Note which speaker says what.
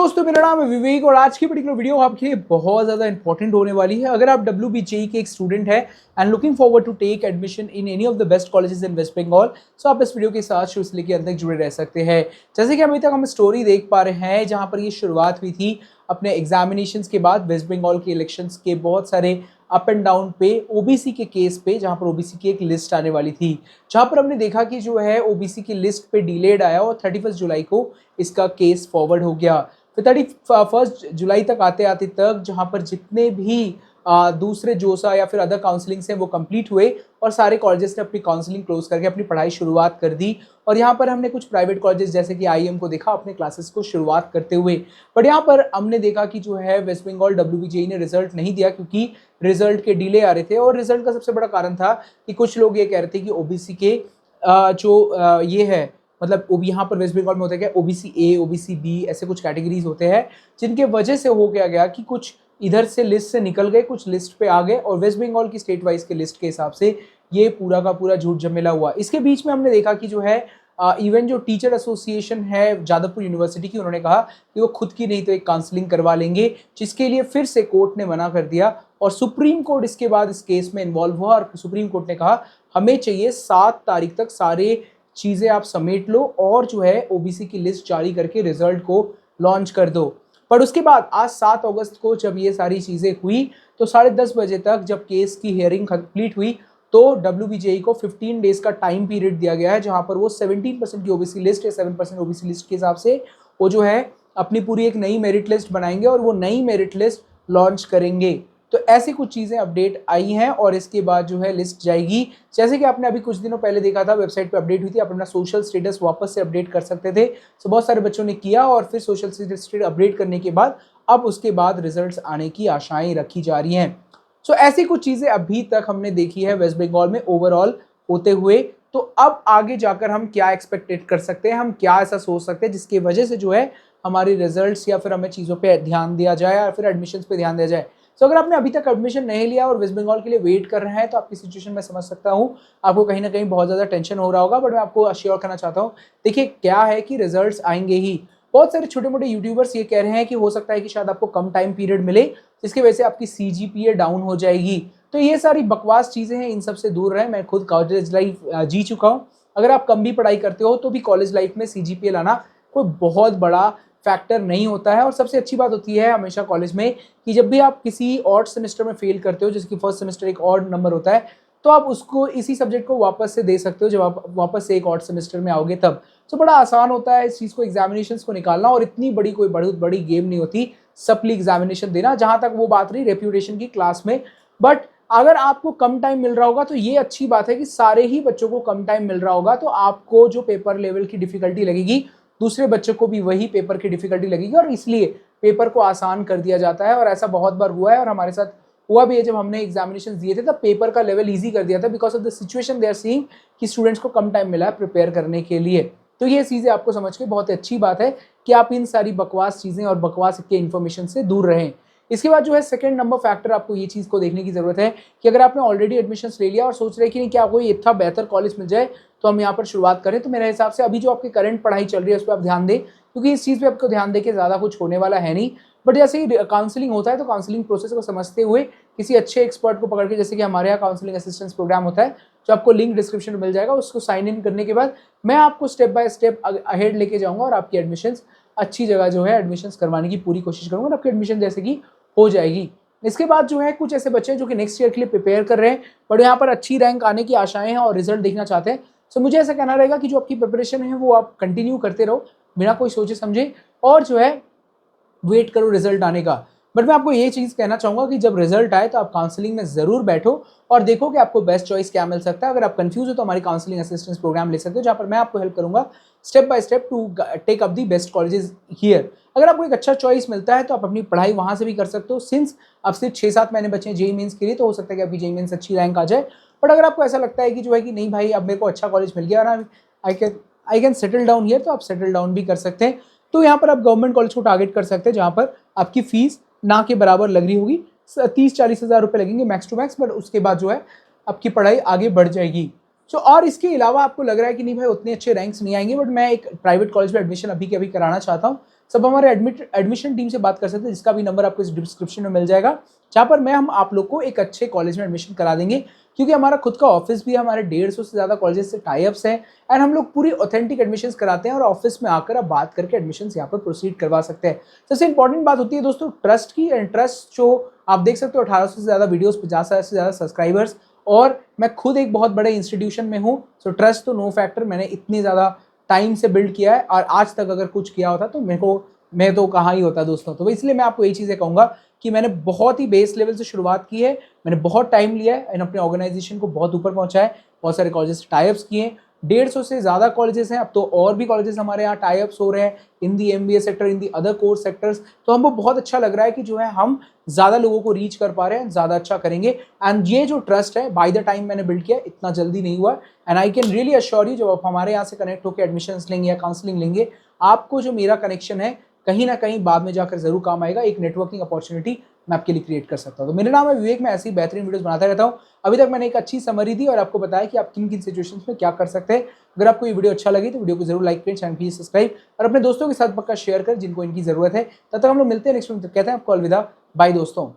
Speaker 1: दोस्तों, मेरा नाम है विवेक और आज की पर्टिकुलर वीडियो आपके लिए बहुत ज़्यादा इंपॉर्टेंट होने वाली है। अगर आप WBJEE के एक स्टूडेंट हैं and looking forward to take admission in any of the best colleges in West Bengal, so आप इस वीडियो के साथ शुरू से लेकर अंत तक जुड़े रह सकते हैं। जैसे कि अभी तक हम स्टोरी देख पा रहे हैं जहाँ पर ये शुरुआत हुई थी अपने एग्जामिनेशंस के बाद वेस्ट बंगाल के इलेक्शंस के बहुत सारे अप एंड डाउन पे ओबीसी के केस पे, जहां पर ओबीसी की एक लिस्ट आने वाली थी, जहां पर हमने देखा कि जो है ओबीसी की लिस्ट पे डिलेड आया और 31 जुलाई को इसका केस फॉरवर्ड हो गया। फिर 31 जुलाई तक आते आते तक जहां पर जितने भी दूसरे जोसा या फिर अदर काउंसलिंग्स हैं वो कंप्लीट हुए और सारे कॉलेजेस ने अपनी काउंसलिंग क्लोज करके अपनी पढ़ाई शुरुआत कर दी। और यहाँ पर हमने कुछ प्राइवेट कॉलेजेस जैसे कि आईएम को देखा अपने क्लासेस को शुरुआत करते हुए। बट यहाँ पर हमने देखा कि जो है वेस्ट बंगाल WBJEE ने रिजल्ट नहीं दिया क्योंकि रिजल्ट के डिले आ रहे थे। और रिजल्ट का सबसे बड़ा कारण था कि कुछ लोग ये कह रहे थे कि ओबीसी के ये है, मतलब यहाँ पर वेस्ट बंगाल में होता है क्या, ओबीसी ए, ओबीसी बी, ऐसे कुछ कैटेगरीज होते हैं जिनके वजह से हो गया कि कुछ इधर से लिस्ट से निकल गए, कुछ लिस्ट पे आ गए और वेस्ट बंगाल की स्टेट वाइज के लिस्ट के हिसाब से ये पूरा का पूरा झूठ झमेला हुआ। इसके बीच में हमने देखा कि जो है इवन जो टीचर एसोसिएशन है जादवपुर यूनिवर्सिटी की, उन्होंने कहा कि वो खुद की नहीं तो एक काउंसलिंग करवा लेंगे, जिसके लिए फिर से कोर्ट ने मना कर दिया और सुप्रीम कोर्ट इसके बाद इस केस में इन्वॉल्व हुआ और सुप्रीम कोर्ट ने कहा हमें चाहिए 7 तारीख तक सारे चीजें आप समेट लो और जो है ओबीसी की लिस्ट जारी करके रिजल्ट को लॉन्च कर दो। पर उसके बाद आज 7 अगस्त को जब ये सारी चीजें हुई तो 10:30 बजे तक जब केस की हियरिंग कंप्लीट हुई तो WBJEE को 15 डेज का टाइम पीरियड दिया गया है, जहां पर वो 17% की ओबीसी लिस्ट या 7% ओबीसी लिस्ट के हिसाब से वो जो है अपनी पूरी एक नई मेरिट लिस्ट बनाएंगे और वो नई मेरिट लिस्ट लॉन्च करेंगे। तो ऐसी कुछ चीज़ें अपडेट आई हैं और इसके बाद जो है लिस्ट जाएगी। जैसे कि आपने अभी कुछ दिनों पहले देखा था, वेबसाइट पे अपडेट हुई थी, आप अपना सोशल स्टेटस वापस से अपडेट कर सकते थे। तो बहुत सारे बच्चों ने किया और फिर सोशल स्टेटस अपडेट करने के बाद अब उसके बाद रिजल्ट्स आने की आशाएं रखी जा रही हैं। सो ऐसी कुछ चीज़ें अभी तक हमने देखी है वेस्ट बंगाल में ओवरऑल होते हुए। तो अब आगे जाकर हम क्या एक्सपेक्टेड कर सकते हैं, हम क्या ऐसा सोच सकते हैं जिसकी वजह से जो है हमारी रिजल्ट्स या फिर हमें चीज़ों पे ध्यान दिया जाए या फिर एडमिशन्स पे ध्यान दिया जाए। तो अगर आपने अभी तक एडमिशन नहीं लिया और वेस्ट बंगाल के लिए वेट कर रहे हैं तो आपकी सिचुएशन मैं समझ सकता हूँ, आपको कहीं ना कहीं बहुत ज़्यादा टेंशन हो रहा होगा। बट मैं आपको अश्योर करना चाहता हूँ, देखिए क्या है कि रिजल्ट्स आएंगे ही। बहुत सारे छोटे मोटे यूट्यूबर्स ये कह रहे हैं कि हो सकता है कि शायद आपको कम टाइम पीरियड मिले जिसकी वजह से आपकी CGPA डाउन हो जाएगी। तो ये सारी बकवास चीज़ें हैं, इन सब से दूर रहें। मैं खुद कॉलेज लाइफ जी चुका हूँ। अगर आप कम भी पढ़ाई करते हो तो भी कॉलेज लाइफ में CGPA लाना कोई बहुत बड़ा फैक्टर नहीं होता है। और सबसे अच्छी बात होती है हमेशा कॉलेज में कि जब भी आप किसी ऑड सेमेस्टर में फेल करते हो, जैसे कि फर्स्ट सेमेस्टर एक ऑड नंबर होता है, तो आप उसको इसी सब्जेक्ट को वापस से दे सकते हो जब आप वापस से एक ऑड सेमेस्टर में आओगे तब। तो बड़ा आसान होता है इस चीज़ को, एग्जामिनेशंस को निकालना, और इतनी बड़ी कोई बहुत बड़ी गेम नहीं होती सप्ली एग्जामिनेशन देना, जहां तक वो बात रही रेप्यूटेशन की क्लास में। बट अगर आपको कम टाइम मिल रहा होगा तो ये अच्छी बात है कि सारे ही बच्चों को कम टाइम मिल रहा होगा, तो आपको जो पेपर लेवल की डिफिकल्टी लगेगी दूसरे बच्चों को भी वही पेपर की डिफिकल्टी लगेगी और इसलिए पेपर को आसान कर दिया जाता है। और ऐसा बहुत बार हुआ है और हमारे साथ हुआ भी है, जब हमने एग्जामिनेशन दिए थे तब पेपर का लेवल इजी कर दिया था because of the situation they are seeing कि स्टूडेंट्स को कम टाइम मिला है प्रिपेयर करने के लिए। तो ये चीज़ें आपको समझ के बहुत अच्छी बात है कि आप इन सारी बकवास चीज़ें और बकवास के इन्फॉर्मेशन से दूर रहें। इसके बाद जो है सेकंड नंबर फैक्टर आपको ये चीज़ को देखने की जरूरत है कि अगर आपने ऑलरेडी एडमिशन्स ले लिया और सोच रहे हैं कि नहीं क्या कोई इतना बेहतर कॉलेज मिल जाए तो हम यहाँ पर शुरुआत करें, तो मेरे हिसाब से अभी जो आपकी करंट पढ़ाई चल रही है उस पर आप ध्यान दें, क्योंकि इस चीज़ पे आपको ध्यान देके ज़्यादा कुछ होने वाला है नहीं। बट जैसे ही काउंसलिंग होता है तो काउंसलिंग प्रोसेस को समझते हुए किसी अच्छे एक्सपर्ट को पकड़ के, जैसे कि हमारे यहाँ काउंसलिंग असिस्टेंस प्रोग्राम होता है जो आपको लिंक डिस्क्रिप्शन में मिल जाएगा, उसको साइन इन करने के बाद मैं आपको स्टेप बाय स्टेप अहेड लेके जाऊँगा और आपकी एडमिशन्स अच्छी जगह जो है एडमिशन्स करवाने की पूरी कोशिश करूँगा और आपकी एडमिशन जैसे कि हो जाएगी। इसके बाद जो है कुछ ऐसे बच्चे हैं जो कि नेक्स्ट ईयर के लिए प्रिपेयर कर रहे हैं बट यहाँ पर अच्छी रैंक आने की आशाएं हैं और रिजल्ट देखना चाहते हैं। सो मुझे ऐसा कहना रहेगा कि जो आपकी प्रिपरेशन है वो आप कंटिन्यू करते रहो बिना कोई सोचे समझे और जो है वेट करो रिजल्ट आने का। बट मैं आपको ये चीज़ कहना चाहूँगा कि जब रिजल्ट आए तो आप काउंसलिंग में ज़रूर बैठो और देखो कि आपको बेस्ट चॉइस क्या मिल सकता है। अगर आप कंफ्यूज हो तो हमारी काउंसलिंग असिस्टेंस प्रोग्राम ले सकते हो, जहाँ पर मैं आपको हेल्प करूँगा step by step to take up the best colleges here. अगर आपको एक अच्छा चॉइस मिलता है तो आप अपनी पढ़ाई वहाँ से भी कर सकते हो। सिंस अब सिर्फ 6-7 महीने बचे हैं जेईई मेंस के लिए, तो हो सकता है कि आपकी जेईई मेंस अच्छी रैंक आ जाए। बट अगर आपको ऐसा लगता है कि जो है कि नहीं भाई अब मेरे को अच्छा कॉलेज मिल गया और I can settle down here, तो आप सेटल डाउन भी कर सकते हैं। तो यहाँ पर आप गवर्नमेंट कॉलेज को टारगेट कर सकते हैं जहाँ पर आपकी फीस ना के बराबर लग रही होगी, 30-40 हज़ार रुपये लगेंगे मैक्स टू मैक्स, बट उसके बाद जो है आपकी पढ़ाई आगे बढ़ जाएगी। सो और इसके अलावा आपको लग रहा है कि नहीं भाई उतने अच्छे रैंक्स नहीं आएंगे बट मैं एक प्राइवेट कॉलेज में एडमिशन अभी के अभी कराना चाहता हूँ, सब हमारे एडमिशन टीम से बात कर सकते हैं, जिसका भी नंबर आपको इस डिस्क्रिप्शन में मिल जाएगा, जहाँ पर हम आप लोग को एक अच्छे कॉलेज में एडमिशन करा देंगे, क्योंकि हमारा खुद का ऑफिस भी है, हमारे 150 से ज़्यादा कॉलेजेस से टाइप्स हैं एंड हम लोग पूरी ऑथेंटिक एडमिशन्स कराते हैं और ऑफिस में आकर आप बात करके एडमिशन्स यहाँ पर प्रोसीड करवा सकते हैं। सबसे इंपॉर्टेंट बात होती है दोस्तों ट्रस्ट की, एंड ट्रस्ट जो आप देख सकते हो 1800 से ज़्यादा वीडियोस, 50,000 से ज़्यादा सब्सक्राइबर्स, और मैं खुद एक बहुत बड़े इंस्टीट्यूशन में हूँ, सो ट्रस्ट तो नो फैक्टर, मैंने इतनी ज़्यादा टाइम से बिल्ड किया है और आज तक अगर कुछ किया होता तो मैं तो कहाँ ही होता दोस्तों। तो इसलिए मैं आपको यही चीज़ें कहूँगा कि मैंने बहुत ही बेस लेवल से शुरुआत की है, मैंने बहुत टाइम लिया है एंड अपने ऑर्गेनाइजेशन को बहुत ऊपर पहुँचा है, बहुत सारे कॉलेजेस से टाइप्स किए हैं, 150 से ज़्यादा कॉलेजेस हैं, अब तो और भी कॉलेजेस हमारे यहाँ टाइप्स हो रहे हैं इन दी MBA sector, in the other course sectors. तो हमको बहुत अच्छा लग रहा है कि जो है हम ज़्यादा लोगों को रीच कर पा रहे हैं, ज़्यादा अच्छा करेंगे। एंड ये जो ट्रस्ट है बाय द टाइम मैंने बिल्ड किया इतना जल्दी नहीं हुआ, and I can really assure you, जब आप हमारे यहाँ से कनेक्ट होकर एडमिशन्स लेंगे या काउंसलिंग लेंगे, आपको जो मेरा कनेक्शन है कहीं ना कहीं बाद में जाकर जरूर काम आएगा। एक नेटवर्किंग अपॉर्चुनिटी मैं आपके लिए क्रिएट कर सकता हूँ। तो मेरा नाम है विवेक, मैं ऐसी बेहतरीन वीडियोस बनाता रहता हूँ। अभी तक मैंने एक अच्छी समरी दी और आपको बताया कि आप किन किन सिचुएशंस में क्या कर सकते हैं। अगर आपको ये वीडियो अच्छा लगी तो वीडियो को जरूर लाइक करें, चैनल प्लीज सब्सक्राइब और अपने दोस्तों के साथ पक्का शेयर करें जिनको इनकी जरूरत है। तब तक हम लोग मिलते हैं नेक्स्ट वीडियो में, कहते हैं आपको अलविदा, बाय दोस्तों।